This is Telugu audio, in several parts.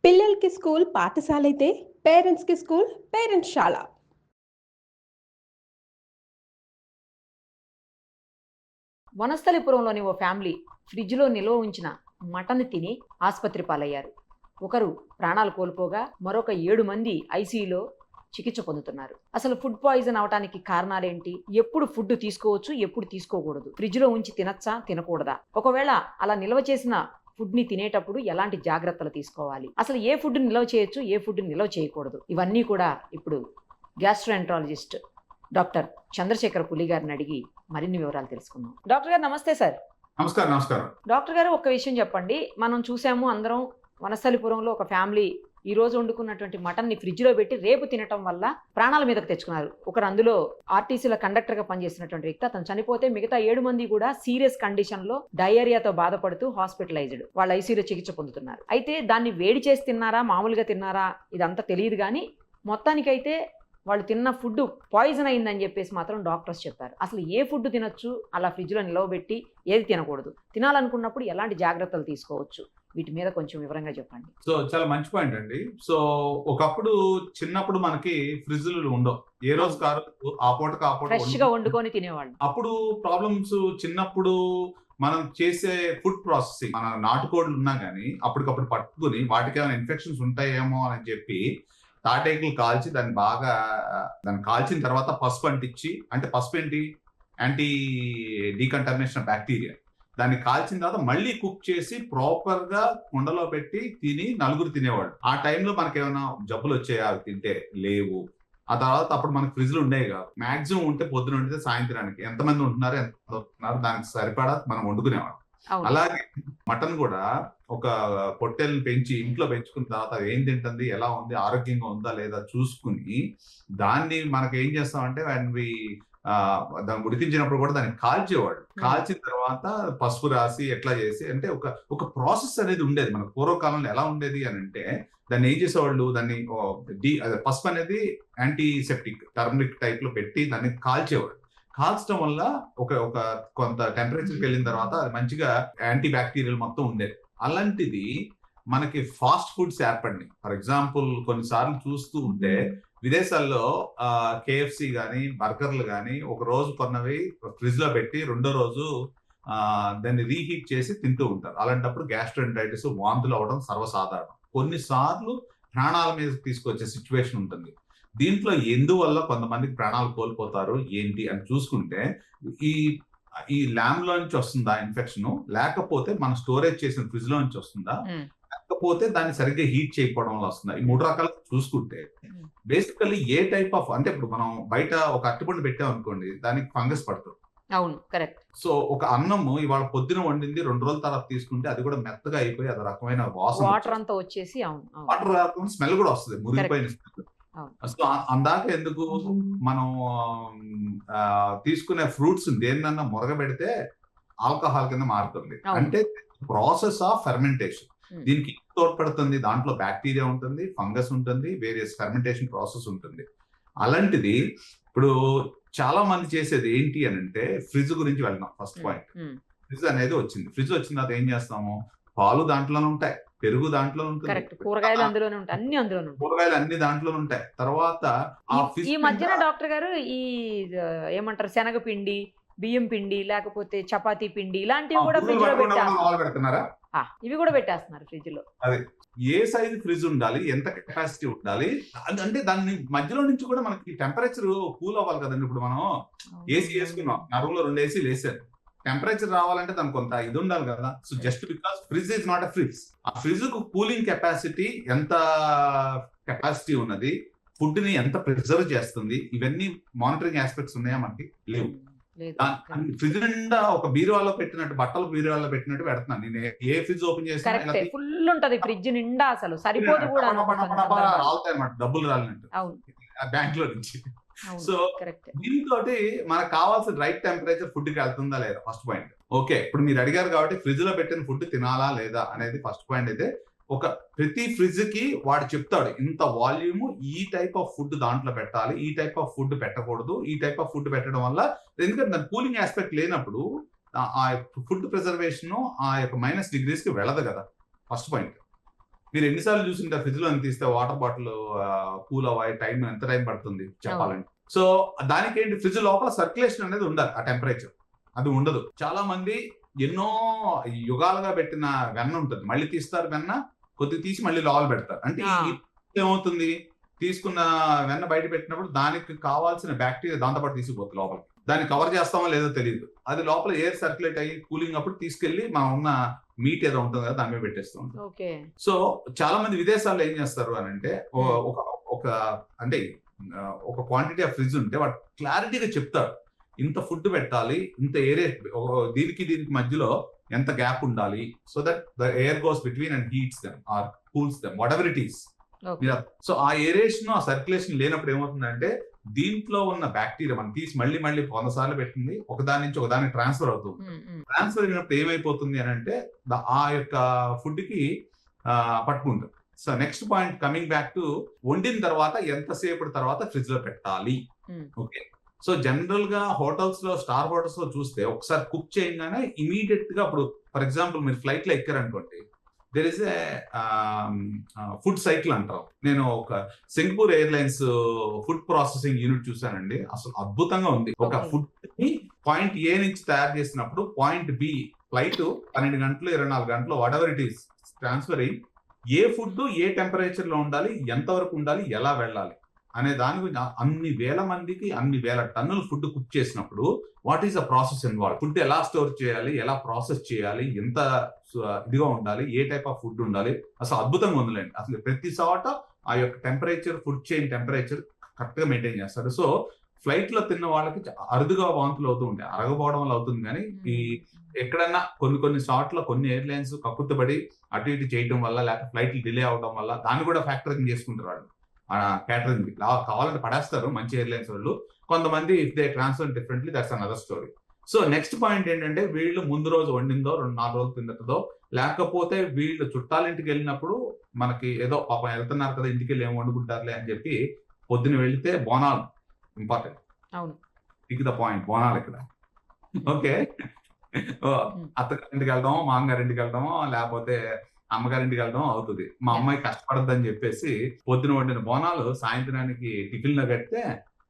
పిల్లలకి స్కూల్ పాఠశాలైతే పేరెంట్స్‌కి స్కూల్ పేరెంట్స్ శాల. వనస్థలిపురంలోని ఓ ఫ్యామిలీ ఫ్రిడ్జ్లో నిల్వ ఉంచిన మటన్ తిని ఆసుపత్రి పాలయ్యారు. ఒకరు ప్రాణాలు కోల్పోగా మరొక 7 మంది ఐసీయూలో చికిత్స పొందుతున్నారు. అసలు ఫుడ్ పాయిజన్ అవడానికి కారణాలేంటి? ఎప్పుడు ఫుడ్ తీసుకోవచ్చు, ఎప్పుడు తీసుకోకూడదు? ఫ్రిడ్జ్లో ఉంచి తినచ్చా, తినకూడదా? ఒకవేళ అలా నిల్వ చేసిన ఫుడ్ని తినేటప్పుడు ఎలాంటి జాగ్రత్తలు తీసుకోవాలి? అసలు ఏ ఫుడ్ నిల్వ చేయొచ్చు, ఏ ఫుడ్ నిల్వ చేయకూడదు? ఇవన్నీ కూడా ఇప్పుడు గ్యాస్ట్రోఎంట్రాలజిస్ట్ డాక్టర్ చంద్రశేఖర్ పులి గారిని అడిగి మరిన్ని వివరాలు తెలుసుకుందాం. డాక్టర్ గారు నమస్తే సార్. నమస్కారం. డాక్టర్ గారు ఒక్క విషయం చెప్పండి. మనం చూసాము అందరం, వనస్థలిపురంలో ఒక ఫ్యామిలీ ఈ రోజు వండుకున్నటువంటి మటన్ని ఫ్రిడ్జ్లో పెట్టి రేపు తినటం వల్ల ప్రాణాల మీదకు తెచ్చుకున్నారు. ఒకరు అందులో ఆర్టీసీలో కండక్టర్గా పనిచేసినటువంటి వ్యక్తి, అతను చనిపోతే మిగతా 7 మంది కూడా సీరియస్ కండిషన్లో డయేరియాతో బాధపడుతూ హాస్పిటలైజ్డ్, వాళ్ళ ఐసీయూలో చికిత్స పొందుతున్నారు. అయితే దాన్ని వేడి చేసి తిన్నారా, మామూలుగా తిన్నారా ఇదంతా తెలియదు, కానీ మొత్తానికైతే వాళ్ళు తిన్న ఫుడ్ పాయిజన్ అయిందని చెప్పేసి మాత్రం డాక్టర్స్ చెప్పారు. అసలు ఏ ఫుడ్ తినొచ్చు, అలా ఫ్రిడ్జ్లో నిలవబెట్టి ఏది తినకూడదు, తినాలనుకున్నప్పుడు ఎలాంటి జాగ్రత్తలు తీసుకోవచ్చు, వీటి మీద కొంచెం వివరంగా చెప్పండి. సో చాలా మంచి పాయింట్ అండి. సో ఒకప్పుడు చిన్నప్పుడు మనకి ఫ్రిడ్జ్లు ఉండవు. ఏ రోజు కారు ఆ పూటకు ఆ పూట ఫ్రెష్ గా వండుకొని తినేవాళ్ళు. అప్పుడు ప్రాబ్లమ్స్ చిన్నప్పుడు మనం చేసే ఫుడ్ ప్రాసెసింగ్, మన నాటుకోళ్ళు ఉన్నా కానీ అప్పటికప్పుడు పట్టుకుని వాటికి ఏమైనా ఇన్ఫెక్షన్స్ ఉంటాయేమో అని చెప్పి తాటేకులు కాల్చి దాన్ని కాల్చిన తర్వాత పసుపు అంటించి, అంటే పసుపు ఏంటి, యాంటీ డీకంటామినేషన్ బ్యాక్టీరియా, దాన్ని కాల్చిన తర్వాత మళ్ళీ కుక్ చేసి ప్రాపర్ గా కుండలో పెట్టి తిని నలుగురు తినేవాళ్ళు. ఆ టైంలో మనకి ఏమైనా జబ్బులు వచ్చాయా అవి తింటే? లేవు. ఆ తర్వాత అప్పుడు మనకి ఫ్రిడ్జ్లు ఉండేవి కాదు. మాక్సిమం ఉంటే పొద్దున ఉంటే సాయంత్రానికి ఎంతమంది ఉంటున్నారు, ఎంత ఉంటున్నారు దానికి సరిపడా మనం వండుకునేవాళ్ళం. అలాగే మటన్ కూడా ఒక పొట్టేలను పెంచి ఇంట్లో పెంచుకున్న తర్వాత అది ఏం తింటుంది, ఎలా ఉంది, ఆరోగ్యంగా ఉందా లేదా చూసుకుని దాన్ని మనకి ఏం చేస్తామంటే దాన్ని ఉడికించినప్పుడు కూడా దాన్ని కాల్చేవాడు. కాల్చిన తర్వాత పసుపు రాసి ఎట్లా చేసి, అంటే ఒక ప్రాసెస్ అనేది ఉండేది. మన పూర్వకాలంలో ఎలా ఉండేది అని అంటే, దాన్ని ఏం చేసేవాళ్ళు, దాన్ని పసుపు అనేది యాంటీసెప్టిక్ టర్మరిక్ టైప్ లో పెట్టి దాన్ని కాల్చేవాడు. కాల్చడం వల్ల ఒక కొంత టెంపరేచర్కి వెళ్ళిన తర్వాత అది మంచిగా యాంటీ బ్యాక్టీరియల్ మొత్తం ఉండేది. అలాంటిది మనకి ఫాస్ట్ ఫుడ్స్ ఏర్పడినాయి. ఫర్ ఎగ్జాంపుల్ కొన్నిసార్లు చూస్తూ ఉంటే విదేశాల్లో KFC కానీ బర్గర్లు కానీ ఒక రోజు కొన్నవి ఫ్రిడ్జ్ లో పెట్టి రెండో రోజు దాన్ని రీహీట్ చేసి తింటూ ఉంటారు. అలాంటప్పుడు గ్యాస్ట్రోఎంటరైటిస్, వాంతులు అవడం సర్వసాధారణం. కొన్నిసార్లు ప్రాణాల మీద తీసుకొచ్చే సిచ్యువేషన్ ఉంటుంది. దీంట్లో ఎందువల్ల కొంతమందికి ప్రాణాలు కోల్పోతారు ఏంటి అని చూసుకుంటే, ఈ ల్యామ్ లో నుంచి వస్తుందా ఇన్ఫెక్షన్, లేకపోతే మనం స్టోరేజ్ చేసిన ఫ్రిడ్జ్ లో నుంచి వస్తుందా, లేకపోతే దాన్ని సరిగ్గా హీట్ చేయకపోవడం వల్ల వస్తుందా, ఈ 3 రకాలు చూసుకుంటే బేసికల్లీ ఏ టైప్ ఆఫ్, అంటే ఇప్పుడు మనం బయట ఒక అరటిపండు పెట్టాం అనుకోండి, దానికి ఫంగస్ పడుతుంది. అవును, కరెక్ట్. సో ఒక అన్నము ఇవాళ పొద్దున వండింది 2 రోజుల తర్వాత తీసుకుంటే అది కూడా మెత్తగా అయిపోయి అది రకమైన వాసన, వాటర్ అంతా వచ్చేసి, వాటర్ రాకుండా స్మెల్ కూడా వస్తుంది, మురిగిపోయిన స్మెల్. సో అందాక ఎందుకు మనం తీసుకునే ఫ్రూట్స్ దేన్నన్నా మురగబెడితే ఆల్కహాల్ కింద మారుతుంది. అంటే ప్రాసెస్ ఆఫ్ ఫెర్మెంటేషన్ దీనికి తోడ్పడుతుంది. దాంట్లో బ్యాక్టీరియా ఉంటుంది, ఫంగస్ ఉంటుంది, వేరియస్ ఫెర్మెంటేషన్ ప్రాసెస్ ఉంటుంది. అలాంటిది ఇప్పుడు చాలా మంది చేసేది ఏంటి అని అంటే, ఫ్రిడ్జ్ గురించి వెళ్దాం. ఫస్ట్ పాయింట్, ఫ్రిడ్జ్ అనేది వచ్చింది. ఫ్రిడ్జ్ వచ్చిన తర్వాత ఏం చేస్తాము, పాలు దాంట్లోనే ఉంటాయి, పెరుగు దాంట్లో ఉంటుంది, కూరగాయలు అందులోనే ఉంటాయి, అన్ని అందులోనే ఉంటాయి, కూరగాయలు అన్ని దాంట్లోనే ఉంటాయి. తర్వాత ఈ మధ్యన డాక్టర్ గారు ఈ ఏమంటారు, శనగపిండి, బియ్యం పిండి, లేకపోతే చపాతీ పిండి, ఇలాంటివి కూడా ఫ్రిడ్జ్ లో పెడుతున్నారా? ఇవి కూడా పెట్టేస్తున్నారు ఫ్రిడ్జ్ లో. అదే ఏ సైజ్ ఫ్రిడ్జ్ ఉండాలి, ఎంత కెపాసిటీ ఉండాలి, అంటే దాని మధ్యలో నుంచి కూడా మనకి టెంపరేచర్ కూల్ అవ్వాలి కదండి. ఇప్పుడు మనం ఏసీ వేసుకున్నాం, నా రూమ్ లో 2 ఏసీలు వేసాను, టెంపరేచర్ రావాలంటే దానికి కొంత ఇది ఉండాలి కదా. So just because fridge is not a fridge, ఆ ఫ్రిడ్జ్ కు కూలింగ్ కెపాసిటీ ఎంత కెపాసిటీ ఉన్నది, ఫుడ్ ని ఎంత ప్రిజర్వ్ చేస్తుంది, ఇవన్నీ మానిటరింగ్ ఆస్పెక్ట్స్ ఉన్నాయా మనకి? లేవు. ఫ్రిడ్జ్ నిండా ఒక బీరువాలో పెట్టినట్టు, బట్టలు బీరువాలో పెట్టినట్టు పెడుతున్నాను నేను. ఏ ఫ్రిడ్జ్ ఓపెన్ చేసినా ఫుల్ ఉంటది ఫ్రిడ్జ్ నిండా, అసలు సరిపోదు కూడా, రాలుతాయి అన్నమాట, డబ్బులు రాలినట్టు బ్యాంక్ లో నుంచి. సో దీంతో మనకు కావాల్సిన రైట్ టెంపరేచర్ ఫుడ్ కి వెళ్తుందా లేదా ఫస్ట్ పాయింట్. ఓకే, ఇప్పుడు మీరు అడిగారు కాబట్టి ఫ్రిడ్జ్ లో పెట్టిన ఫుడ్ తినాలా లేదా అనేది ఫస్ట్ పాయింట్. అయితే ప్రతి ఫ్రిడ్జ్ కి వాడు చెప్తాడు, ఇంత వాల్యూమ్, ఈ టైప్ ఆఫ్ ఫుడ్ దాంట్లో పెట్టాలి, ఈ టైప్ ఆఫ్ ఫుడ్ పెట్టకూడదు, ఈ టైప్ ఆఫ్ ఫుడ్ పెట్టడం వల్ల, ఎందుకంటే దాని కూలింగ్ ఆస్పెక్ట్ లేనప్పుడు ఆ ఫుడ్ ప్రిజర్వేషన్ ఆ యొక్క -డిగ్రీస్ కి వెళ్ళదు కదా. First point. మీరు ఎన్నిసార్లు చూసింటారు ఫ్రిడ్జ్ లో తీస్తే వాటర్ బాటిల్ కూల్ అవ్వాలి ఎంత టైం పడుతుంది చెప్పాలంటే. సో దానికి ఏంటి, ఫ్రిడ్జ్ లోపల సర్క్యులేషన్ అనేది ఉండాలి, ఆ టెంపరేచర్ అది ఉండదు. చాలా మంది ఎన్నో యుగాలుగా పెట్టిన వెన్న ఉంటుంది, మళ్ళీ తీస్తారు వెన్న, కొద్దిగా తీసి మళ్ళీ లోపల పెడతారు. అంటే ఏమవుతుంది, తీసుకున్న వెన్న బయట పెట్టినప్పుడు దానికి కావాల్సిన బ్యాక్టీరియా దాంతోపాటు తీసుకుపోతుంది లోపలికి. దాన్ని కవర్ చేస్తామో లేదో తెలియదు, అది లోపల ఎయిర్ సర్క్యులేట్ అయ్యి కూలింగ్ అప్పుడు తీసుకెళ్లి మనం ఉన్న మీట్ ఏదో ఉంటుంది కదా దాని మీద పెట్టేస్తాం. సో చాలా మంది విదేశాల్లో ఏం చేస్తారు అని అంటే ఒక క్వాంటిటీ ఆఫ్ ఫ్రిడ్జ్ ఉంటే వాడు క్లారిటీగా చెప్తారు, ఇంత ఫుడ్ పెట్టాలి, ఇంత ఏరియా, దీనికి మధ్యలో ఎంత గ్యాప్ ఉండాలి, so that the air goes between and heats them or cools them whatever it is. So ఆ ఏరియేషన్ ఆ సర్క్యులేషన్ లేనప్పుడు ఏమవుతుందంటే దీంట్లో ఉన్న బ్యాక్టీరియా మనం తీసి మళ్ళీ 100 సార్లు పెట్టింది ఒకదాని నుంచి ఒకదానికి ట్రాన్స్ఫర్ అవుతుంది. ట్రాన్స్ఫర్ అయినప్పుడు ఏమైపోతుంది అని అంటే ఆ యొక్క ఫుడ్ కి పట్టుకుంటుంది. So next point, coming back to వండిన తర్వాత ఎంతసేపటి తర్వాత ఫ్రిడ్జ్ లో పెట్టాలి. ఓకే, సో జనరల్ గా హోటల్స్ లో, స్టార్ హోటల్స్ లో చూస్తే ఒకసారి కుక్ చేయగానే ఇమీడియట్ గా, ఇప్పుడు ఫర్ ఎగ్జాంపుల్ మీరు ఫ్లైట్ లో ఎక్కారనుకోండి, there is a food cycle అంటారు. నేను ఒక Singapore airlines food processing unit చూసానండి, అసలు అద్భుతంగా ఉంది. ఒక ఫుడ్ ని పాయింట్ ఏ నుంచి తయారు చేసినప్పుడు పాయింట్ బి ఫ్లైట్ 12 గంటలు 24 గంటలు what ever it is transfer అయ్యి ఏ ఫుడ్ ఏ టెంపరేచర్ లో ఉండాలి, ఎంతవరకు ఉండాలి, ఎలా వెళ్ళాలి అనే దాని గురించి అన్ని వేల మందికి అన్ని వేల టన్నులు ఫుడ్ కుక్ చేసినప్పుడు what is the process involve, food ఎలా స్టోర్ చేయాలి, ఎలా ప్రాసెస్ చేయాలి, ఎంత ఇదిగా ఉండాలి, ఏ టైప్ ఆఫ్ ఫుడ్ ఉండాలి, అసలు అద్భుతంగా ఉందండి. అసలు ప్రతి చోట ఆ యొక్క temperature, food chain temperature correct గా మెయింటైన్ చేస్తారు. సో ఫ్లైట్ లో తిన్న వాళ్ళకి అరుదుగా వాంతులు అవుతూ ఉంటాయి, అరగపోవడం వల్ల అవుతుంది. కానీ ఈ ఎక్కడన్నా కొన్ని చోట్ల కొన్ని ఎయిర్లైన్స్ కక్కుర్తిపడి అటు ఇటు చేయడం వల్ల, లేకపోతే ఫ్లైట్లు డిలే అవడం వల్ల దాన్ని కూడా ఫ్యాక్టరింగ్ చేసుకుంటారు వాళ్ళు. క్యాటరింగ్ కావాలంటే పడేస్తారు మంచి ఎయిర్లైన్స్ వాళ్ళు. కొంతమంది if they transfer differently, that's another story. So next point ఏంటంటే, వీళ్ళు ముందు రోజు వండిందో 2-4 రోజులు కిందటదో, లేకపోతే వీళ్ళు చుట్టాలింటికి వెళ్ళినప్పుడు మనకి ఏదో పాపం వెళ్తున్నారు కదా ఇంటికి వెళ్ళి ఏం వండుకుంటారులే అని చెప్పి పొద్దున వెళితే Bonalu important. Pick the point, Bonalu ఇక్కడ. ఓకే, అత్తగారింటికి వెళ్దామో, మామగారింటికి వెళ్దామో, లేకపోతే అమ్మగారింటికి వెళ్ళడం అవుతుంది. మా అమ్మాయి కష్టపడద్దని చెప్పేసి పొద్దున వండిన బోనాలు సాయంత్రానికి టిఫిన్ లో కడితే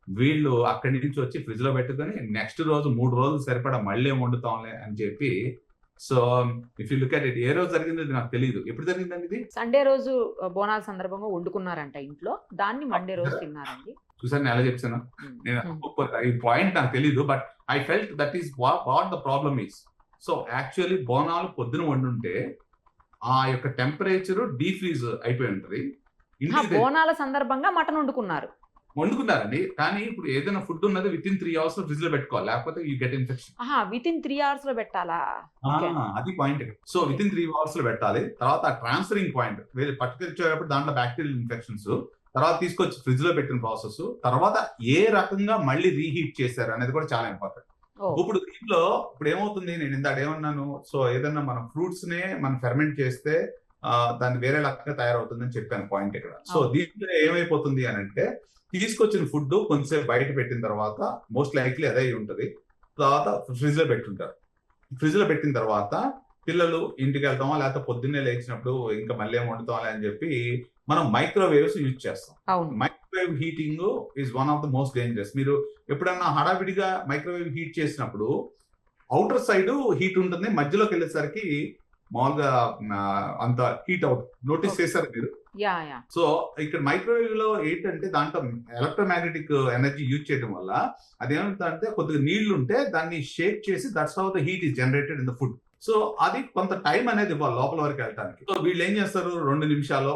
వీళ్ళు అక్కడి నుంచి వచ్చి ఫ్రిడ్జ్ లో పెట్టుకొని నెక్స్ట్ రోజు 3 రోజులు సరిపడా మళ్ళీ ఏం వండుతాంలే అని చెప్పి. So if you look at it, ఏ రోజు జరిగింది నాకు తెలియదు, ఎప్పుడు జరిగిందండి ఇది? సండే రోజు బోనాల సందర్భంగా వండుకున్నారంట ఇంట్లో, దాన్ని మండే రోజు తిన్నారండి. చూసాను నేను ఎలా చెప్తాను, నేను ఈ పాయింట్ నాకు తెలియదు, but I felt that is what the problem is. So actually Bonalu పొద్దున వండుంటే ఆ యొక్క టెంపరేచర్ డీఫ్రీజ్ అయిపోయి ఉంటది. బోనాల సందర్భంగా మటన్ వండుకున్నారండి, కానీ ఇప్పుడు ఏదైనా ఫుడ్ ఉన్నది విత్ ఇన్ 3 hours లో ఫ్రిడ్జ్ లో పెట్టుకోవాలి, లేకపోతే you get infection. With in 3 hours లో పెట్టాలా? అది point. So with in 3 hours లో పెట్టాలి. తర్వాత ట్రాన్స్ఫరింగ్ పాయింట్ పట్టుకొచ్చేటప్పుడు దాంట్లో బ్యాక్టీరియల్ ఇన్ఫెక్షన్స్, తర్వాత తీసుకొచ్చి ఫ్రిడ్జ్ లో పెట్టిన ప్రాసెస్, తర్వాత ఏ రకంగా మళ్ళీ రీహీట్ చేశారు అనేది కూడా చాలా ఇంపార్టెంట్. ఇప్పుడు దీంట్లో ఇప్పుడు ఏమవుతుంది, నేను ఇందాక ఏమన్నాను, సో ఏదన్నా మనం ఫ్రూట్స్ నే మనం ఫెర్మెంట్ చేస్తే దాన్ని వేరే రకంగా తయారవుతుందని చెప్పాను పాయింట్ ఇక్కడ. సో దీంట్లో ఏమైపోతుంది అని అంటే, తీసుకొచ్చిన ఫుడ్ కొంచెంసేపు బయట పెట్టిన తర్వాత మోస్ట్ లైక్లీ అదే ఉంటుంది, తర్వాత ఫ్రిడ్జ్ లో పెట్టుంటారు. ఫ్రిడ్జ్ లో పెట్టిన తర్వాత పిల్లలు ఇంటికి వెళ్తామా, లేకపోతే పొద్దున్నే లేచినప్పుడు ఇంకా మళ్ళీ ఏం వండుతామా అని చెప్పి మనం మైక్రోవేవ్స్ యూజ్ చేస్తాం. Microwave heating is one of the most dangerous. మీరు ఎప్పుడన్నా హడావిడిగా మైక్రోవేవ్ హీట్ చేసినప్పుడు అవుటర్ సైడ్ హీట్ ఉంటుంది, మధ్యలోకి వెళ్ళేసరికి మామూలుగా అంత హీట్ అవుతుంది. నోటీస్ చేశారు మీరు? సో ఇక్కడ మైక్రోవేవ్ లో ఏంటంటే దాంట్లో ఎలక్ట్రోమాగ్నెటిక్ ఎనర్జీ యూజ్ చేయడం వల్ల అదేమంటే కొద్దిగా నీళ్లు ఉంటే దాన్ని షేక్ చేసి that's how the heat is generated in the food. So అది కొంత టైం అనేది ఇవ్వాలి లోపల వరకు వెళ్ళడానికి. సో వీళ్ళు ఏం చేస్తారు, 2 నిమిషాలు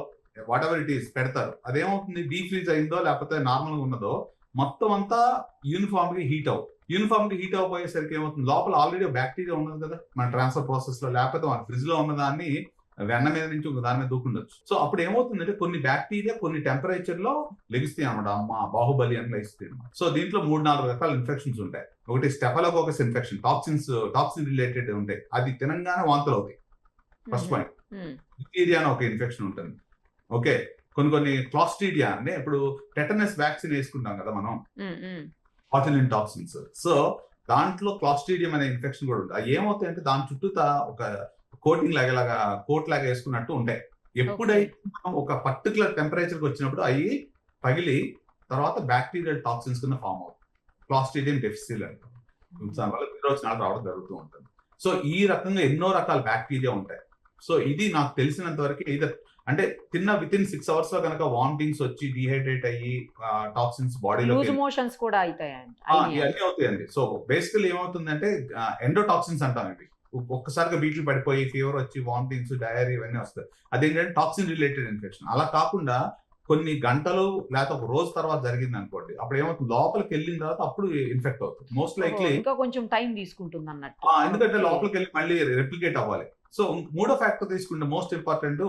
వాట్ ఎవర్ ఇట్ ఈస్ పెడతారు. అదేమవుతుంది, డీఫ్రీజ్ అయిందో లేకపోతే నార్మల్ గా ఉన్నదో మొత్తం అంతా యూనిఫామ్ గా హీట్ అవుతుంది. యూనిఫామ్ గా హీట్ అయిపోయేసరికి ఏమవుతుంది, లోపల ఆల్రెడీ బ్యాక్టీరియా ఉన్నది కదా మన ట్రాన్స్ఫర్ ప్రాసెస్ లో, లేకపోతే మన ఫ్రిడ్జ్ లో ఉన్నదాన్ని వెన్న మీద నుంచి ఒక దాని మీద దూకుండొచ్చు. సో అప్పుడు ఏమవుతుందంటే కొన్ని బ్యాక్టీరియా కొన్ని టెంపరేచర్ లో లెగిస్తాయి అనమాట. అమ్మ బాహుబలి అని లెగిస్తాయి అనమాట. సో దీంట్లో 3-4 రకాల ఇన్ఫెక్షన్స్ ఉంటాయి. ఒకటి స్టెఫలోకోకస్ ఇన్ఫెక్షన్, టాక్సిన్ రిలేటెడ్ ఉంటాయి, అది తినంగానే వాంతులు అవుతాయి. First point. బ్యాక్టీరియా అని ఒక ఇన్ఫెక్షన్ ఉంటుంది. ఓకే, కొన్ని క్లాస్ట్రీడియా అంటే ఇప్పుడు టెటనస్ వ్యాక్సిన్ వేసుకుంటాం కదా మనం, బాటులిన్ టాక్సిన్స్. సో దాంట్లో క్లాస్ట్రీడియం అనే ఇన్ఫెక్షన్ కూడా ఉంటుంది. అది ఏమవుతాయంటే దాని చుట్టూ ఒక కోటింగ్ లాగా కోట్ లాగా వేసుకున్నట్టు ఉంటాయి. ఎప్పుడైతే మనం ఒక పర్టికులర్ టెంపరేచర్కి వచ్చినప్పుడు అవి పగిలి తర్వాత బ్యాక్టీరియల్ టాక్సిన్స్ కింద ఫామ్ అవుతుంది. క్లాస్ట్రీడియం డెఫిసిల్ అంటాం. దానివల్ల విరోచనాలు రావడం జరుగుతూ ఉంటుంది. సో ఈ రకంగా ఎన్నో రకాల బ్యాక్టీరియా ఉంటాయి. సో ఇది నాకు తెలిసినంత వరకు అంటే తిన్న విత్ ఇన్ 6 hours లో కనుక వామిటింగ్స్ వచ్చి డిహైడ్రేట్ అయ్యి టాక్సిన్స్ బాడీలో లూజ్ మోషన్స్ కూడా అవుతాయండి. ఇవన్నీ అవుతాయండి. సో బేసికల్ ఏమవుతుందంటే ఎండోటాక్సిన్స్ అంటామండి. ఒక్కసారిగా బీట్లు పడిపోయి ఫీవర్ వచ్చి వామిటింగ్స్ డయేరియా ఇవన్నీ వస్తాయి. అదేంటంటే టాక్సిన్ రిలేటెడ్ ఇన్ఫెక్షన్. అలా కాకుండా కొన్ని గంటలు లేకపోతే ఒక రోజు తర్వాత జరిగింది అనుకోండి, అప్పుడు ఏమవుతుంది లోపలికి వెళ్ళిన తర్వాత అప్పుడు ఇన్ఫెక్ట్ అవుతుంది. మోస్ట్ లైక్లీ ఇంకా కొంచెం టైం తీసుకుంటుంది అన్నట్టు. ఎందుకంటే లోపలికి వెళ్ళి మళ్ళీ రెప్లికేట్ అవ్వాలి. సో మూడో ఫ్యాక్టర్ తీసుకుంటే మోస్ట్ ఇంపార్టెంట్,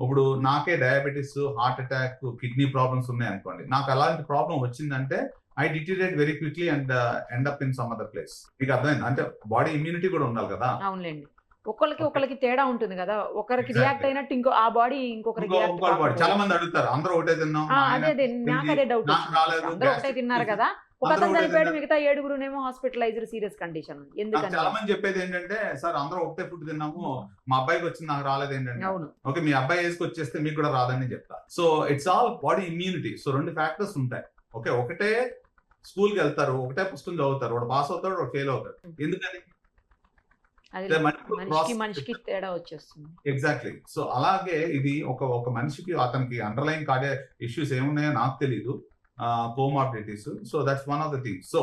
ఇప్పుడు నాకే diabetes, heart attack, kidney problems ఉన్నాయి అనుకోండి, నాకు అలాంటి ప్రాబ్లం వచ్చిందంటే I deteriorate very quickly and end up in some other place. మీకు అర్థమైంది? అంటే బాడీ ఇమ్యూనిటీ కూడా ఉండాలి కదా. అవునులేండి. ఒకరికి తేడా ఉంటుంది కదా, ఒకరికి రియాక్ట్ అయినట్టు ఇంకో ఆ బాడీ ఇంకొకరికి చాలా మంది అడుగుతారు, అందరూ ఒకటే తిన్నాం, అదే నాకు అదే డౌట్. అందరూ ఒకటే తిన్నారు కదా, ఒకతను చనిపోయాడు, మిగతా 7 హాస్పిటలైజ్డ్ సీరియస్ కండిషన్. ఎందుకంటే చాలా మంది చెప్పేది ఏంటంటే, సార్ అందరూ ఒకటే ఫుడ్ తిన్నాము, మా అబ్బాయికి వచ్చింది నాకు రాలేదు ఏంటంటే, ఓకే మీ అబ్బాయి ఏజ్కి వచ్చేస్తే మీకు కూడా రాదని చెప్తా. So it's all body immunity. So 2 factors ఉంటాయి. ఓకే, ఒకటే స్కూల్కి వెళ్తారు, ఒకటే పుస్తకం చదువుతారు, వాడు పాస్ అవుతాడు, వాడు ఫెయిల్ అవుతాడు. ఎందుకని? మనిషికి తేడా వచ్చేస్తుంది. ఎగ్జాక్ట్లీ. సో అలాగే ఇది ఒక మనిషికి అతనికి అండర్లైన్ కార్డియా ఇష్యూస్ ఏమున్నాయో నాకు తెలీదు, comorbidities. So that's one of the things. So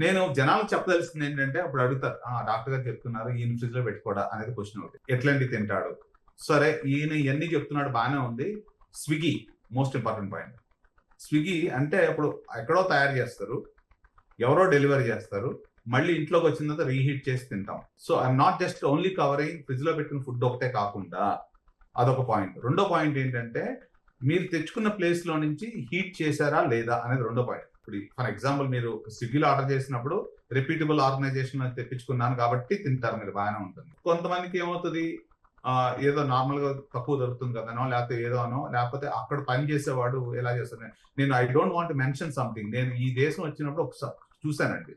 నేను జనాలకు చెప్పదలిసింది ఏంటంటే, అప్పుడు అడుగుతారు, డాక్టర్ గారు చెప్తున్నారు ఈయన ఫ్రిడ్జ్ లో పెట్టుకోవడా అనేది క్వశ్చన్ ఒకటి. ఎట్లాంటి తింటాడు? సరే, ఈయన ఇవన్నీ చెప్తున్నాడు, బాగానే ఉంది. Swiggy most important point. Swiggy అంటే ఇప్పుడు ఎక్కడో తయారు చేస్తారు, ఎవరో డెలివరీ చేస్తారు, మళ్ళీ ఇంట్లోకి వచ్చిన తర్వాత రీహీట్ చేసి తింటాం. So I'm not just only covering fridge లో పెట్టిన ఫుడ్ ఒకటే కాకుండా, అదొక పాయింట్. రెండో పాయింట్ ఏంటంటే, మీరు తెచ్చుకున్న ప్లేస్ లో నుంచి హీట్ చేశారా లేదా అనేది రెండో పాయింట్. ఇప్పుడు ఫర్ ఎగ్జాంపుల్ మీరు స్విగ్గీలో ఆర్డర్ చేసినప్పుడు రిపీటబుల్ ఆర్గనైజేషన్ తెప్పించుకున్నాను కాబట్టి తింటారు మీరు, బాగానే ఉంటుంది. కొంతమందికి ఏమవుతుంది, ఏదో నార్మల్ గా తక్కువ దొరుకుతుంది కదనో, లేకపోతే ఏదో అనో, లేకపోతే అక్కడ పని చేసేవాడు ఎలా చేస్తాను. నేను I don't want mention something. నేను ఈ దేశం వచ్చినప్పుడు ఒకసారి చూశానండి,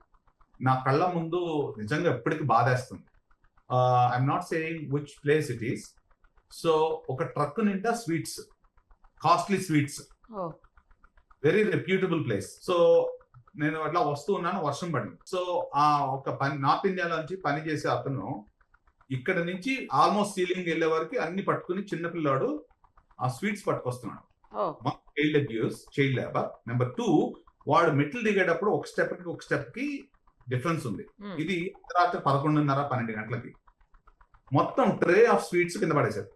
నా కళ్ళ ముందు నిజంగా ఎప్పటికీ బాధేస్తుంది. I'm not saying which place it is. So ఒక ట్రక్ నిండా sweets, costly sweets, very reputable place. So నేను అట్లా వస్తూ ఉన్నాను, వర్షం పడింది. సో ఆ ఒక నార్త్ ఇండియాలో నుంచి పని చేసే అతను ఇక్కడ నుంచి ఆల్మోస్ట్ సీలింగ్ వెళ్ళే వరకు అన్ని పట్టుకుని చిన్నపిల్లాడు ఆ స్వీట్స్ పట్టుకొస్తున్నాడు. Child labour. నెంబర్ 2, వాడు మెట్లు దిగేటప్పుడు ఒక స్టెప్ కి డిఫరెన్స్ ఉంది. ఇది రాత్రి 11:30, 12 గంటలకి మొత్తం ట్రే ఆఫ్ స్వీట్స్ కింద పడేశారు.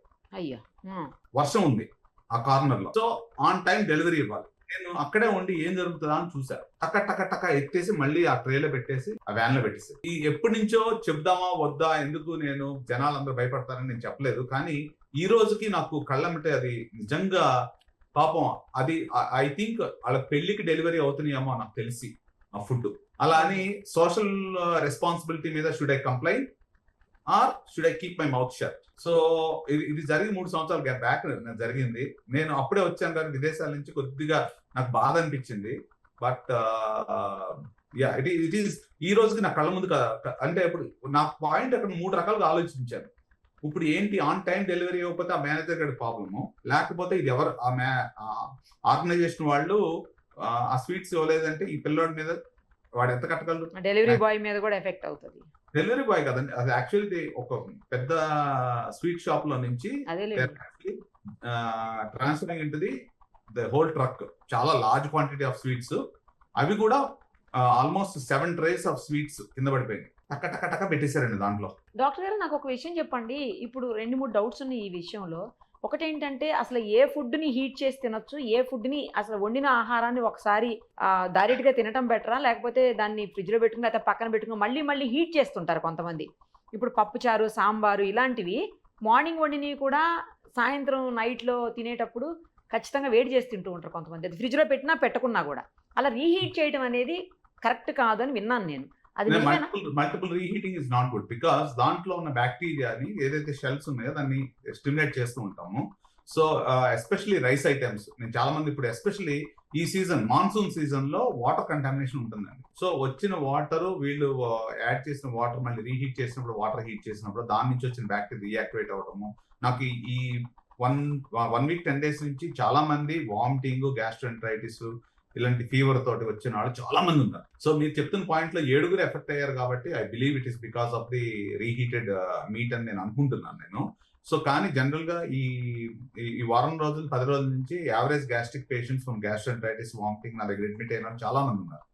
వర్షం ఉంది ఆ కార్నర్ లో. సో ఆన్ టైం డెలివరీ ఇవ్వాలి. నేను అక్కడే ఉండి ఏం జరుగుతుందా అని చూసా. టక్క ఎత్తేసి మళ్ళీ ఆ ట్రేలో పెట్టేసి ఆ వ్యాన్ లో పెట్టేసి, ఈ ఎప్పటి నుంచో చెప్దామా వద్దా, ఎందుకు నేను జనాలందరూ భయపడతారని నేను చెప్పలేదు. కానీ ఈ రోజుకి నాకు కళ్ళమిటే అది నిజంగా పాపం. అది ఐ థింక్ వాళ్ళ పెళ్లికి డెలివరీ అవుతున్నాయేమో నాకు తెలిసి ఆ ఫుడ్. అలా అని సోషల్ రెస్పాన్సిబిలిటీ మీద should I complaint or should I keep my mouth shut? So ఇది జరిగి 3 సంవత్సరాల బ్యాక్ జరిగింది. నేను అప్పుడే వచ్చాను కానీ విదేశాల నుంచి, కొద్దిగా నాకు బాధ అనిపించింది. బట్ ఇట్ ఈస్ ఈ రోజుకి నా కళ్ళ ముందు అంటే ఇప్పుడు నా పాయింట్ అక్కడ 3 రకాలుగా ఆలోచించాను. ఇప్పుడు ఏంటి, ఆన్ టైం డెలివరీ అవ్వకపోతే ఆ మేనేజర్ గారి ప్రాబ్లము, లేకపోతే ఇది ఎవరు ఆర్గనైజేషన్ వాళ్ళు ఆ స్వీట్స్ ఇవ్వలేదంటే ఈ పిల్లోడి మీద వాడు ఎంత కట్టగలరు? డెలివరీ బాయ్ మీద కూడా ఎఫెక్ట్ అవుతుంది. డెలివరీ బాయ్ కదండి, అది యాక్చువల్లీ ఒక పెద్ద స్వీట్ షాప్ లో నుంచి ట్రాన్స్ఫరింగ్ ఇంటది ద హోల్ ట్రక్, చాలా లార్జ్ క్వాంటిటీ ఆఫ్ స్వీట్స్. అవి కూడా ఆల్మోస్ట్ 7 ట్రేస్ ఆఫ్ స్వీట్స్ కింద పడిపోయింది. టక్క పెట్టేశారండి దాంట్లో. డాక్టర్ గారు, నాకు ఒక విషయం చెప్పండి. ఇప్పుడు 2-3 డౌట్స్ ఉన్నాయి ఈ విషయంలో. ఒకటేంటంటే, అసలు ఏ ఫుడ్ని హీట్ చేసి తినొచ్చు, ఏ ఫుడ్ని అసలు వండిన ఆహారాన్ని ఒకసారి డైరెక్ట్గా తినటం బెటరా, లేకపోతే దాన్ని ఫ్రిడ్జ్లో పెట్టుకుని అయితే పక్కన పెట్టుకుని మళ్ళీ హీట్ చేస్తుంటారు కొంతమంది. ఇప్పుడు పప్పుచారు, సాంబారు ఇలాంటివి మార్నింగ్ వండినవి కూడా సాయంత్రం నైట్లో తినేటప్పుడు ఖచ్చితంగా వేడి చేసి తింటూ ఉంటారు కొంతమంది. అది ఫ్రిడ్జ్లో పెట్టినా పెట్టకున్నా కూడా అలా రీహీట్ చేయడం అనేది కరెక్ట్ కాదని విన్నాను నేను. Multiple reheating is not good, because దాంట్లో ఉన్న బ్యాక్టీరియాని ఏదైతే షెల్స్ ఉన్నాయో దాన్ని స్టిమ్యులేట్ చేస్తూ ఉంటాము. సో ఎస్పెషల్లీ రైస్ ఐటమ్స్, నేను చాలా మంది ఇప్పుడు ఎస్పెషల్లీ ఈ సీజన్ మాన్సూన్ సీజన్ లో వాటర్ కంటామినేషన్ ఉంటుందండి. సో వచ్చిన వాటర్ వీళ్ళు యాడ్ చేసిన వాటర్ మళ్ళీ రీహీట్ చేసినప్పుడు, వాటర్ హీట్ చేసినప్పుడు దాని నుంచి వచ్చిన బ్యాక్టీరియా రీయాక్టివేట్ అవడము, నాకు ఈ వన్ వీక్ 10 days నుంచి చాలా మంది వామిటింగ్, గ్యాస్ట్రోఎంటరైటిస్ ఇలాంటి ఫీవర్ తోటి వచ్చిన వాళ్ళు చాలా మంది ఉన్నారు. సో మీరు చెప్తున్న పాయింట్ లో 7 ఎఫెక్ట్ అయ్యారు కాబట్టి I believe it is because of the reheated meet అని నేను అనుకుంటున్నాను నేను. సో కానీ జనరల్ గా ఈ వారం రోజులు 10 రోజుల నుంచి average gastric patients from gastroenteritis, vomiting నా దగ్గర అడ్మిట్ అయిన చాలా మంది ఉన్నారు.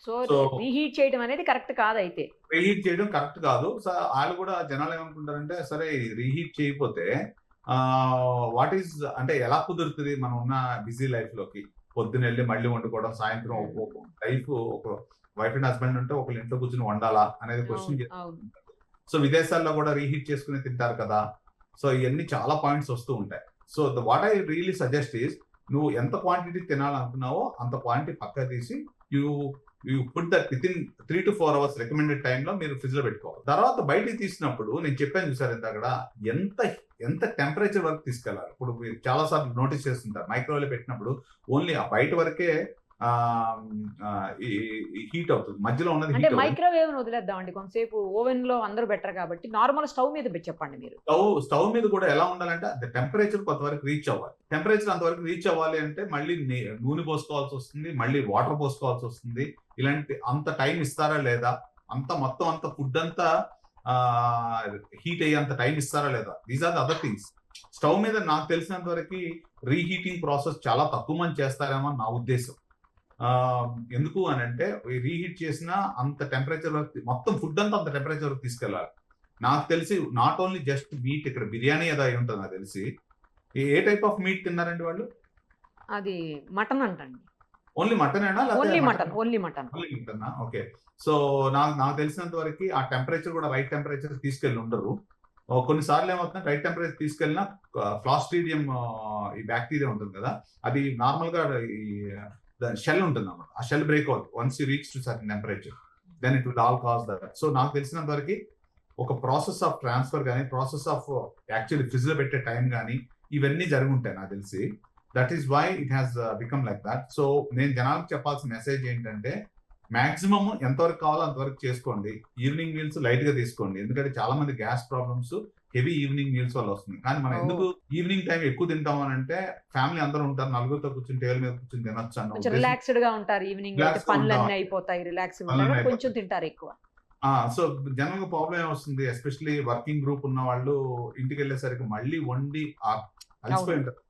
సో రీహీట్ చేయడం అనేది కరెక్ట్ కాదు. అయితే రీహీట్ చేయడం కరెక్ట్ కాదు. సో వాళ్ళు కూడా జనాలు ఏమనుకుంటారంటే సరే రీహీట్ చేయకపోతే వాట్ ఈస్ అంటే ఎలా కుదురుతుంది మనం ఉన్న బిజీ లైఫ్ లోకి, పొద్దున వెళ్ళి మళ్ళీ వండుకోవడం, సాయంత్రం లైఫ్ ఒక వైఫ్ అండ్ హస్బెండ్ ఉంటే ఒకళ్ళ ఇంట్లో కూర్చొని వండాలా అనేది క్వశ్చన్. సో విదేశాల్లో కూడా రీహీట్ చేసుకుని తింటారు కదా. సో ఇవన్నీ చాలా పాయింట్స్ వస్తూ ఉంటాయి. So what I really suggest is నువ్వు ఎంత క్వాంటిటీ తినాలనుకున్నావో అంత క్వాంటిటీ పక్క తీసి you put that with in 3 to 4 hours recommended టైంలో మీరు ఫ్రిడ్జ్ లో పెట్టుకోవాలి. తర్వాత బయటికి తీసినప్పుడు నేను చెప్పాను చూసారు ఇంత అక్కడ ఎంత టెంపరేచర్ వరకు తీసుకెళ్ళాలి. ఇప్పుడు మీరు చాలా సార్లు నోటీస్ చేస్తుంటారు మైక్రోవేవ్ పెట్టినప్పుడు ఓన్లీ ఆ బయట వరకే హీట్ అవుతుంది, మధ్యలో ఉన్నది అంటే మైక్రోవేవ్ వదిలేద్దామండి కొంతసేపు. ఓవెన్ లో అందరూ బెటర్ కాబట్టి నార్మల్ స్టవ్ మీద చెప్పండి మీరు. స్టవ్ మీద కూడా ఎలా ఉండాలంటే టెంపరేచర్ కొంతవరకు రీచ్ అవ్వాలి. టెంపరేచర్ అంతవరకు రీచ్ అవ్వాలి అంటే మళ్ళీ నూనె పోసుకోవాల్సి వస్తుంది, మళ్ళీ వాటర్ పోసుకోవాల్సి వస్తుంది. ఇలాంటి అంత టైం ఇస్తారా లేదా, మొత్తం అంత ఫుడ్ అంతా హీట్ అయ్యేంత టైం ఇస్తారా లేదా, these are the other things. Stove మీద నాకు తెలిసినంత వరకు రీహీటింగ్ ప్రాసెస్ చాలా తక్కువ మంది చేస్తారేమో నా ఉద్దేశం. ఎందుకు అని అంటే రీహీట్ చేసిన అంత టెంపరేచర్ వరకు మొత్తం ఫుడ్ అంతా అంత టెంపరేచర్ వరకు తీసుకెళ్ళాలి. నాకు తెలిసి నాట్ ఓన్లీ జస్ట్ మీట్, ఇక్కడ బిర్యానీ ఏదో అయి ఉంటుంది నాకు తెలిసి. ఏ టైప్ ఆఫ్ మీట్ తిన్నారండి వాళ్ళు? అది మటన్ అంటండి. ఓన్లీ మటన్ అయినా? Only mutton. ఓకే. సో నాకు తెలిసినంత వరకు ఆ టెంపరేచర్ కూడా రైట్ టెంపరేచర్ తీసుకెళ్ళి ఉండరు. కొన్నిసార్లు ఏమవుతుంది, రైట్ టెంపరేచర్ తీసుకెళ్ళినా క్లాస్ట్రీడియం ఈ బ్యాక్టీరియా ఉంటుంది కదా, అది నార్మల్ గా షెల్ ఉంటుంది అన్నమాట. ఆ షెల్ బ్రేక్ అవుతుంది once you reach to certain temperature, then it will all cause that. So నాకు తెలిసినంత వరకు ఒక ప్రాసెస్ ఆఫ్ ట్రాన్స్ఫర్ కానీ, ప్రాసెస్ ఆఫ్ యాక్చువల్లీ ఫ్రిడ్జ్ లో పెట్టే టైం కానీ ఇవన్నీ జరిగి ఉంటాయి నాకు తెలిసి. That is why it has become like that. So నేను జనాలకు చెప్పాల్సిన మెసేజ్ ఏంటంటే మాక్సిమం ఎంతవరకు కావాలో అంతవరకు చేసుకోండి. ఈవినింగ్ మీల్స్ లైట్ గా తీసుకోండి, ఎందుకంటే చాలా మంది gas problems heavy evening meals వల్ల వస్తుంది. కానీ మనం ఎందుకు ఈవినింగ్ టైం ఎక్కువ తింటాం అని అంటే ఫ్యామిలీ అందరూ ఉంటారు, నలుగురితో కూర్చొని టేబుల్ మీద కూర్చొని తినొచ్చు అన్న రిలాక్స్డ్ గా ఉంటారు. ఈవినింగ్ పనులన్నీ అయిపోతాయి, రిలాక్స్ కొంచెం తింటారు ఎక్కువ. సో జనరల్ గా ప్రాబ్లం ఏమొస్తుంది, ఎస్పెషల్లీ వర్కింగ్ గ్రూప్ ఉన్న వాళ్ళు ఇంటికి వెళ్ళేసరికి మళ్ళీ వండి అలసిపోయి ఉంటారు.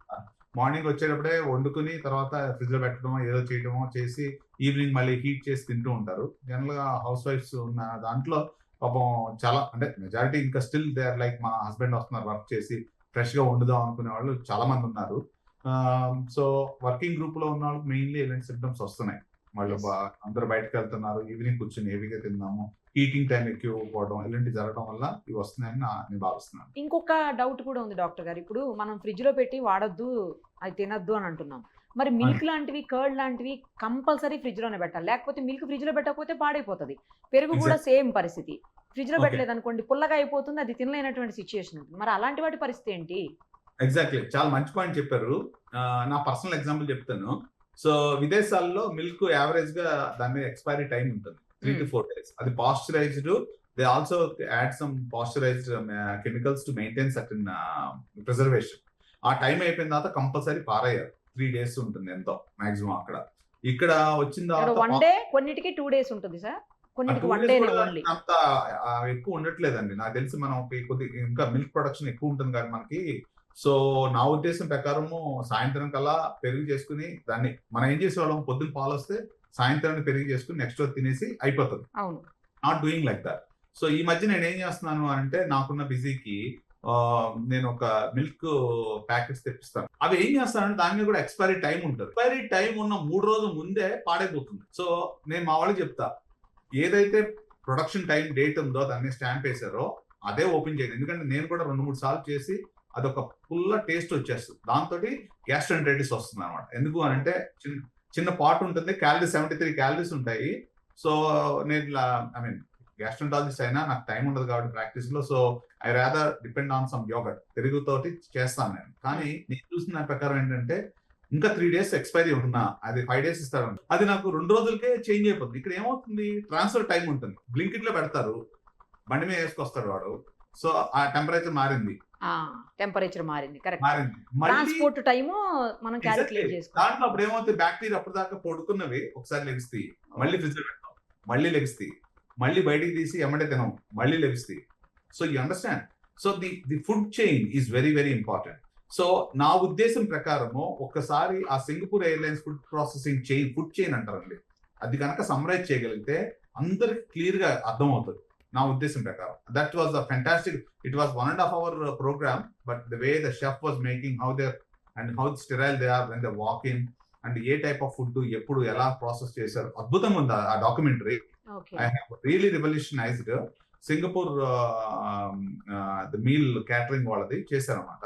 మార్నింగ్ వచ్చేటప్పుడే వండుకుని తర్వాత ఫ్రిడ్జ్ లో పెట్టడమో ఏదో చేయడమో చేసి ఈవినింగ్ మళ్ళీ హీట్ చేసి తింటూ ఉంటారు. జనరల్ గా హౌస్ వైఫ్స్ ఉన్న దాంట్లో పాపం చాలా అంటే మెజారిటీ ఇంకా స్టిల్ దే ఆర్ లైక్ మా హస్బెండ్ వస్తున్నారు వర్క్ చేసి ఫ్రెష్ గా వండుదాం అనుకునే వాళ్ళు చాలా మంది ఉన్నారు. సో వర్కింగ్ గ్రూప్ లో ఉన్న వాళ్ళకి మెయిన్లీ ఇలాంటి సిమ్టమ్స్ వస్తున్నాయి. వాళ్ళు అందరూ బయటకు వెళ్తున్నారు, ఈవినింగ్ కూర్చొని హెవీగా తిందాము, హీటింగ్ టైం ఎక్కువ పోవడం ఇలాంటి జరగడం వల్ల ఇవి వస్తున్నాయని నేను భావిస్తున్నాను. ఇంకొక డౌట్ కూడా ఉంది డాక్టర్ గారు. ఇప్పుడు మనం ఫ్రిడ్జ్ లో పెట్టి వాడొద్దు, అది తినద్దు అని అంటున్నాం. మరి మిల్క్ లాంటివి, కర్డ్ లాంటివి కంపల్సరీ ఫ్రిడ్జ్ లోనే పెట్టాలి, లేకపోతే మిల్క్ ఫ్రిడ్జ్ లో పెట్టకపోతే పాడైపోతుంది. పెరుగు కూడా సేమ్ పరిస్థితి, ఫ్రిడ్జ్ లో పెట్టలేదు అనుకోండి పుల్లగా అయిపోతుంది, అది తినలేనటువంటి సిచ్యుయేషన్ ఉంటుంది. మరి అలాంటి వాటి పరిస్థితి ఏంటి? ఎగ్జాక్ట్లీ, చాలా మంచి పాయింట్ చెప్పారు. నా పర్సనల్ ఎగ్జాంపుల్ చెప్తాను. సో విదేశాల్లో మిల్క్ యావరేజ్ గా దాని ఎక్స్పైరీ టైం ఉంటుంది 3 to 4 days. అది pasteurised, they also add some pasteurised chemicals to maintain certain preservation. ఆ టైం అయిపోయిన తర్వాత కంపల్సరీ పారేయాలి. 3 days ఉంటుంది ఎంతో మాక్సిమం. ఇక్కడ వచ్చిన తర్వాత 1 day, కొన్నిటికి 2 days ఉంటుంది సార్, కొన్నిటికి 1 day ఓన్లీ. అంత ఎక్కువ ఉండట్లేదండి నాకు తెలిసి. మనం కొద్దిగా ఇంకా మిల్క్ ప్రొడక్షన్ ఎక్కువ ఉంటుంది కానీ మనకి. సో నా ఉద్దేశం ప్రకారము సాయంత్రం కల్లా పెరుగు చేసుకుని దాన్ని మనం ఏం చేసేవాళ్ళం, పొద్దున్న పాలు వస్తే సాయంత్రాన్ని పెరుగు చేసుకుని నెక్స్ట్ రోజు తినేసి అయిపోతుంది. అవును, not doing like that. So ఈ మధ్య నేను ఏం చేస్తున్నాను అంటే నాకున్న బిజీకి నేను ఒక మిల్క్ ప్యాకెట్స్ తెప్పిస్తాను. అవి ఏం చేస్తానంటే దాని మీద కూడా ఎక్స్పైరీ టైం ఉంటుంది. ఎక్స్పైరీ టైం ఉన్న 3 రోజుల ముందే పాడైపోతుంది. సో నేను మా వాళ్ళకి చెప్తా, ఏదైతే ప్రొడక్షన్ టైం డేట్ ఉందో దాన్ని స్టాంప్ వేసారో అదే ఓపెన్ చేయండి. ఎందుకంటే నేను కూడా 2-3 సార్లు చేసి అదొక ఫుల్ టేస్ట్ వచ్చేస్తుంది, దాంతో గ్యాస్ట్రోఎంటరైటిస్ వస్తుంది అనమాట. ఎందుకు అని అంటే చిన్న పాట్ ఉంటుంది, క్యాలరీస్ 73 calories ఉంటాయి. సో నేను ఐ మీన్ గ్యాస్ట్రోంటాలజిస్ట్ అయినా నాకు టైం ఉండదు కాబట్టి ప్రాక్టీస్ లో. So I rather depend on some yoghurt, పెరుగుతోటి చేస్తాను నేను. కానీ నేను చూసిన దాని ప్రకారం ఏంటంటే ఇంకా 3 days ఎక్స్పైరీ ఉన్నా అది 5 days ఇస్తారు, అది నాకు 2 రోజులకే చేంజ్ అయిపోతుంది. ఇక్కడ ఏమవుతుంది, ట్రాన్స్ఫర్ టైం ఉంటుంది. బ్లింకిట్ లో పెడతారు, బండి మీద వేసుకొస్తాడు వాడు. సో ఆ టెంపరేచర్ మారింది, టెంపరేచర్ మారింది, కరెక్ట్. మారింది. మళ్ళీ ట్రాన్స్పోర్ట్ టైము మనం క్యాలిక్యులేట్ దాంట్లో చేసుకోవాలి. అప్పుడు ఏమవుతుంది, బ్యాక్టీరియా అప్పటిదాకా పడుకున్నవి ఒకసారి లెగిస్తాయి, మళ్ళీ ఫ్రిడ్జ్ లో పెడతాం, మళ్ళీ లెగిస్తాయి, మళ్ళీ బయటికి తీసి ఎమ్మటే తినం, మళ్ళీ లెగిస్తాయి. So you understand. So the food chain is very very important. So నా ఉద్దేశం ప్రకారము ఒక్కసారి ఆ Singapore airlines food processing chain, food chain అంటారండి, అది కనుక సమ్మరైజ్ చేయగలిగితే అందరికి క్లియర్ గా అర్థం అవుతుంది నా ఉద్దేశం ప్రకారం. That was the fantastic. It was 1.5 hour programme, but the way the chef was making, how they and how sterile they are when they walk in, and a type of food ఎప్పుడు ఎలా ప్రాసెస్ చేశారు, అద్భుతంగా ఉంది ఆ documentary. Okay. I have really revolutionized Singapore the meal catering వాళ్ళది చేశారన్నమాట.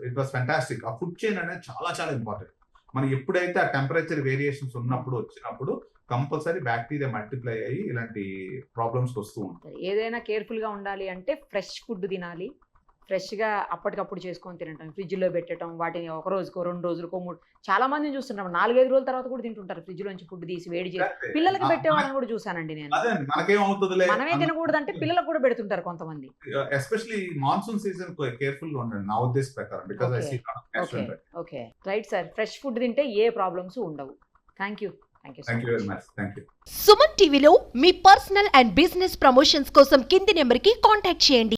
It was fantastic. ఆ ఫుడ్ చైన్ అనేది చాలా చాలా ఇంపార్టెంట్. మనం ఎప్పుడైతే ఆ టెంపరేచర్ వేరియేషన్స్ వచ్చినప్పుడు కంపల్సరీ బ్యాక్టీరియా మల్టిప్లై అయ్యి ఇలాంటి ప్రాబ్లమ్స్ వస్తూ ఉంటాయి. ఏదైనా కేర్ఫుల్ గా ఉండాలి అంటే ఫ్రెష్ ఫుడ్ తినాలి, ఫ్రెష్ గా అప్పటికప్పుడు చేసుకొని తినటం, ఫ్రిడ్జ్ లో పెట్టడం, వాటిని ఒక రోజుకో 2 రోజులకో 3, చాలా మందిని చూస్తుంటాం 4-5 రోజుల తర్వాత కూడా తింటుంటారు, ఫ్రిడ్జ్ లోంచి ఫుడ్ తీసి వేడి చేసి పిల్లలకి పెట్టేవాళ్ళని కూడా చూసానండి నేను. అదే మనకేమవుతుందిలే, మనమే తినకూడదు అంటే పిల్లలకు కూడా పెడుతుంటారు కొంతమంది. ఎస్పెషల్లీ మాన్సూన్ సీజన్ కేర్ఫుల్ గా ఉండండి నా ఉద్దేశం ప్రకారం. Because I see okay right sir. Fresh food తింటే ఏ ప్రాబ్లమ్స్ ఉండవు. Thank you very much. Thank you. Suman టీవీలో మీ పర్సనల్ అండ్ బిజినెస్ ప్రమోషన్స్ కోసం కింది నెంబర్కి కాంటాక్ట్ చేయండి.